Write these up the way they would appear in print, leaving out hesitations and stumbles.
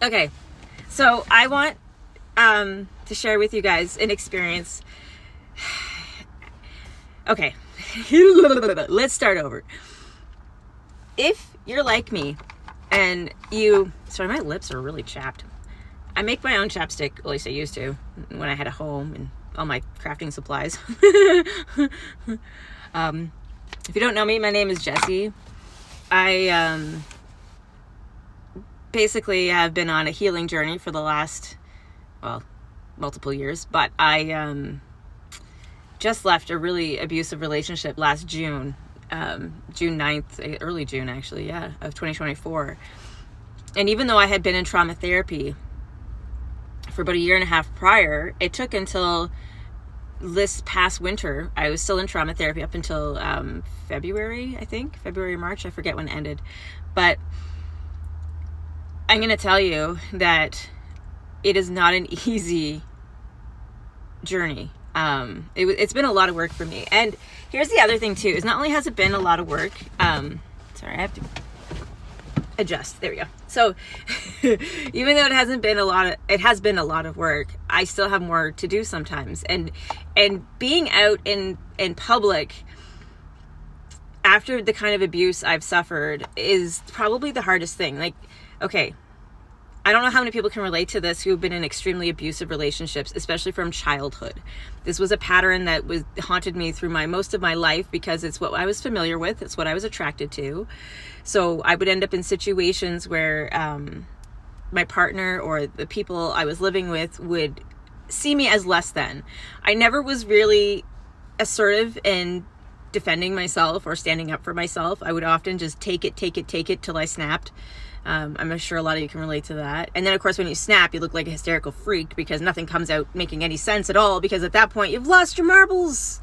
Okay, so I want to share with you guys an experience. Okay, let's start over. If you're like me and sorry, my lips are really chapped. I make my own chapstick, at least I used to, when I had a home and all my crafting supplies. If you don't know me, my name is Jessie. I basically have been on a healing journey for the last, multiple years, but I just left a really abusive relationship last June, June 9th, early June actually, of 2024. And even though I had been in trauma therapy for about a year and a half prior, it took until this past winter. I was still in trauma therapy up until February, March, I forget when it ended. But I'm going to tell you that it is not an easy journey. It's been a lot of work for me. And here's the other thing too, is not only has it been a lot of work, sorry, I have to adjust. There we go. So even though it has been a lot of work, I still have more to do sometimes. And being out in public after the kind of abuse I've suffered is probably the hardest thing. Like, okay, I don't know how many people can relate to this who've been in extremely abusive relationships, especially from childhood. This was a pattern that haunted me through most of my life because it's what I was familiar with. It's what I was attracted to. So I would end up in situations where my partner or the people I was living with would see me as less than. I never was really assertive in defending myself or standing up for myself. I would often just take it till I snapped. I'm sure a lot of you can relate to that. And then of course when you snap, you look like a hysterical freak because nothing comes out making any sense at all, because at that point you've lost your marbles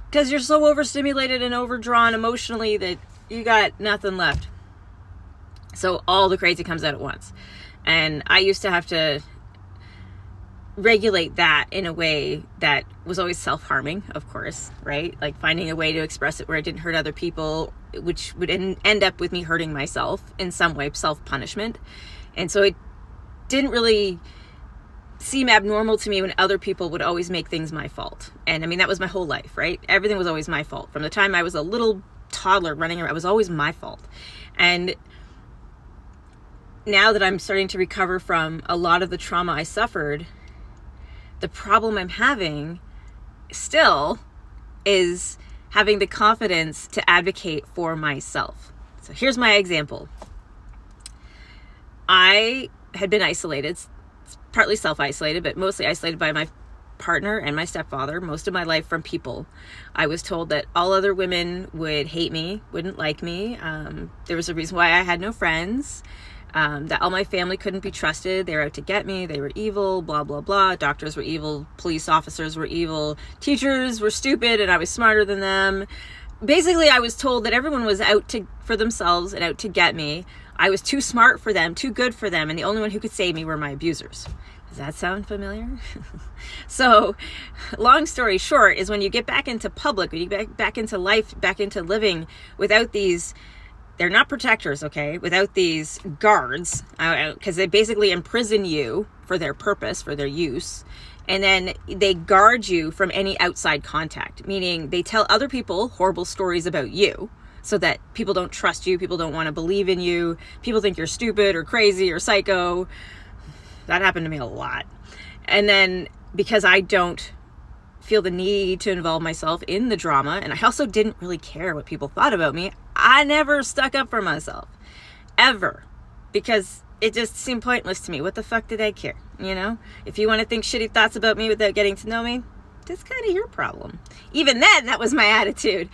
because you're so overstimulated and overdrawn emotionally that you got nothing left. So all the crazy comes out at once. And I used to have to regulate that in a way that was always self-harming, of course, right? Like finding a way to express it where it didn't hurt other people, which would end up with me hurting myself in some way, self-punishment. And so it didn't really seem abnormal to me when other people would always make things my fault. And I mean, that was my whole life, right? Everything was always my fault. From the time I was a little toddler running around, it was always my fault. And now that I'm starting to recover from a lot of the trauma I suffered, the problem I'm having still is having the confidence to advocate for myself. So here's my example. I had been isolated, partly self-isolated, but mostly isolated by my partner and my stepfather most of my life from people. I was told that all other women would hate me, wouldn't like me. There was a reason why I had no friends. That all my family couldn't be trusted. They were out to get me. They were evil, blah, blah, blah. Doctors were evil. Police officers were evil. Teachers were stupid and I was smarter than them. Basically, I was told that everyone was out for themselves and out to get me. I was too smart for them, too good for them, and the only one who could save me were my abusers. Does that sound familiar? So, long story short, is when you get back into public, when you get back into life, back into living without these, they're not protectors, okay? Without these guards, because they basically imprison you for their purpose, for their use. And then they guard you from any outside contact, meaning they tell other people horrible stories about you so that people don't trust you, people don't want to believe in you, people think you're stupid or crazy or psycho. That happened to me a lot. And then because I don't feel the need to involve myself in the drama, and I also didn't really care what people thought about me, I never stuck up for myself, ever, because it just seemed pointless to me. What the fuck did I care? You know, if you want to think shitty thoughts about me without getting to know me, that's kind of your problem. Even then, that was my attitude.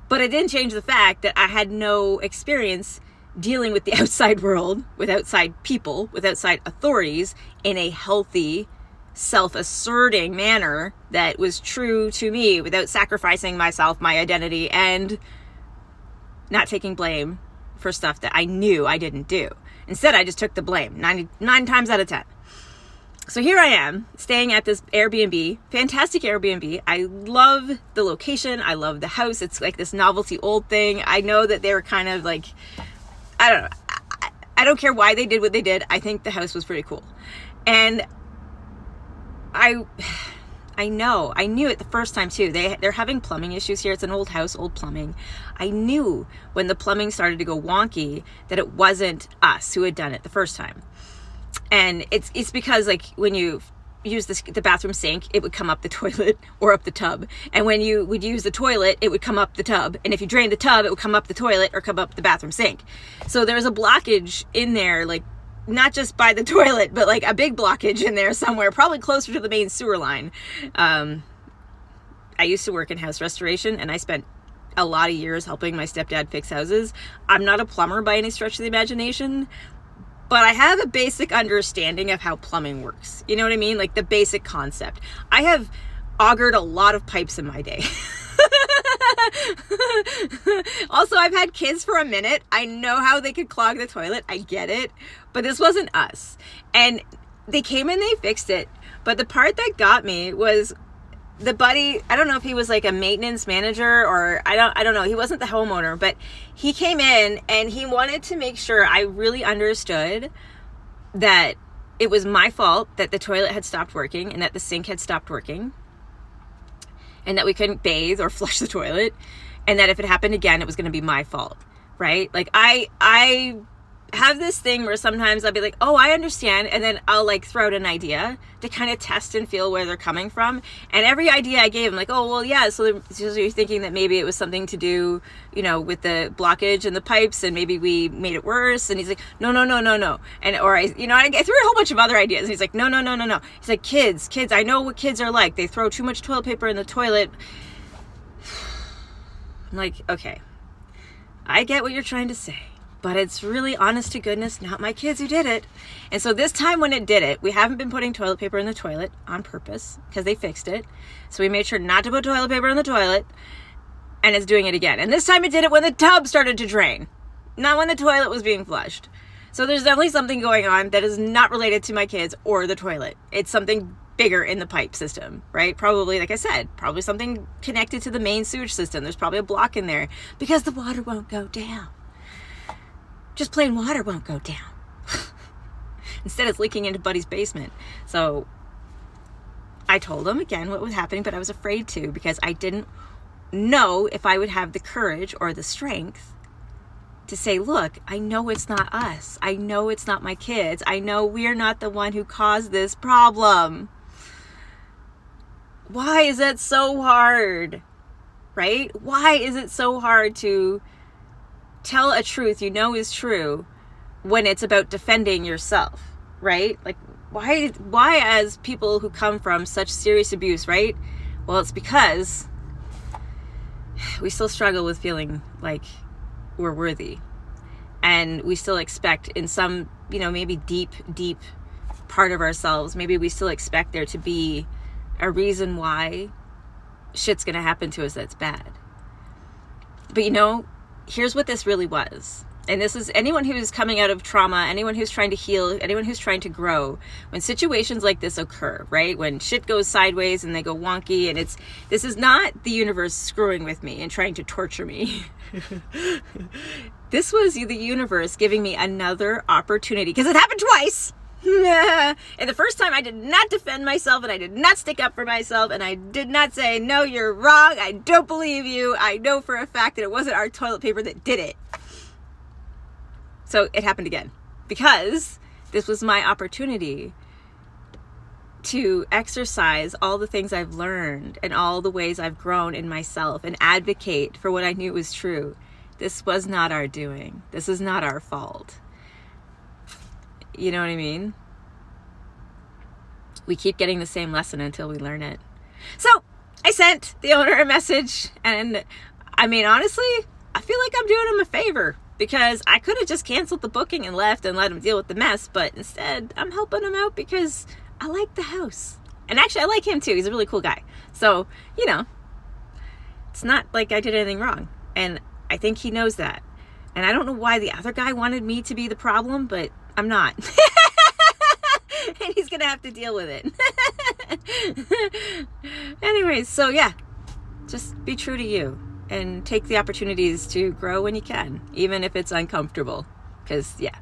But it didn't change the fact that I had no experience dealing with the outside world, with outside people, with outside authorities in a healthy, self-asserting manner that was true to me without sacrificing myself, my identity, and not taking blame for stuff that I knew I didn't do. Instead, I just took the blame 99 times out of 10. So here I am staying at this Airbnb, fantastic Airbnb. I love the location. I love the house. It's like this novelty old thing. I know that they were kind of like, I don't know. I don't care why they did what they did. I think the house was pretty cool. And I knew it the first time too. They're having plumbing issues here. It's an old house, old plumbing. I knew when the plumbing started to go wonky that it wasn't us who had done it the first time. And it's because like when you use the bathroom sink, it would come up the toilet or up the tub. And when you would use the toilet, it would come up the tub. And if you drained the tub, it would come up the toilet or come up the bathroom sink. So there was a blockage in there, like not just by the toilet, but like a big blockage in there somewhere, probably closer to the main sewer line. I used to work in house restoration, and I spent a lot of years helping my stepdad fix houses. I'm not a plumber by any stretch of the imagination, but I have a basic understanding of how plumbing works. You know what I mean? Like the basic concept. I have augured a lot of pipes in my day. Also, I've had kids for a minute. I know how they could clog the toilet. I get it. But this wasn't us. And they came and they fixed it. But the part that got me was the buddy, I don't know if he was like a maintenance manager or I don't know. He wasn't the homeowner, but he came in and he wanted to make sure I really understood that it was my fault that the toilet had stopped working and that the sink had stopped working and that we couldn't bathe or flush the toilet, and that if it happened again, it was going to be my fault, right? Like I have this thing where sometimes I'll be like, oh, I understand. And then I'll like throw out an idea to kind of test and feel where they're coming from. And every idea I gave him, like, oh, well, yeah. So you're thinking that maybe it was something to do, you know, with the blockage in the pipes and maybe we made it worse. And he's like, no. And, or I threw a whole bunch of other ideas. And he's like, no. He's like, kids, I know what kids are like. They throw too much toilet paper in the toilet. I'm like, okay, I get what you're trying to say, but it's really, honest to goodness, not my kids who did it. And so this time when it did it, we haven't been putting toilet paper in the toilet on purpose because they fixed it. So we made sure not to put toilet paper in the toilet, and it's doing it again. And this time it did it when the tub started to drain, not when the toilet was being flushed. So there's definitely something going on that is not related to my kids or the toilet. It's something bigger in the pipe system, right? Probably, like I said, probably something connected to the main sewage system. There's probably a block in there because the water won't go down. Just plain water won't go down. Instead, it's leaking into Buddy's basement. So I told him again what was happening, but I was afraid to because I didn't know if I would have the courage or the strength to say, look, I know it's not us. I know it's not my kids. I know we're not the one who caused this problem. Why is that so hard? Right? Why is it so hard to tell a truth you know is true when it's about defending yourself, right? Like, why as people who come from such serious abuse, right? Well, it's because we still struggle with feeling like we're worthy. And we still expect in some, maybe deep part of ourselves, maybe we still expect there to be a reason why shit's going to happen to us that's bad. But here's what this really was. And this is anyone who's coming out of trauma, anyone who's trying to heal, anyone who's trying to grow. When situations like this occur, right? When shit goes sideways and they go wonky, and this is not the universe screwing with me and trying to torture me. This was the universe giving me another opportunity, because it happened twice. And the first time I did not defend myself, and I did not stick up for myself, and I did not say, no, you're wrong, I don't believe you, I know for a fact that it wasn't our toilet paper that did it. So it happened again, because this was my opportunity to exercise all the things I've learned and all the ways I've grown in myself and advocate for what I knew was true. This was not our doing. This is not our fault. You know what I mean? We keep getting the same lesson until we learn it. So I sent the owner a message, and honestly, I feel like I'm doing him a favor, because I could have just canceled the booking and left and let him deal with the mess, but instead I'm helping him out because I like the house. And actually I like him too. He's a really cool guy. So, it's not like I did anything wrong. And I think he knows that. And I don't know why the other guy wanted me to be the problem, but I'm not. And he's going to have to deal with it. Anyways, so yeah, just be true to you and take the opportunities to grow when you can, even if it's uncomfortable. Because, yeah,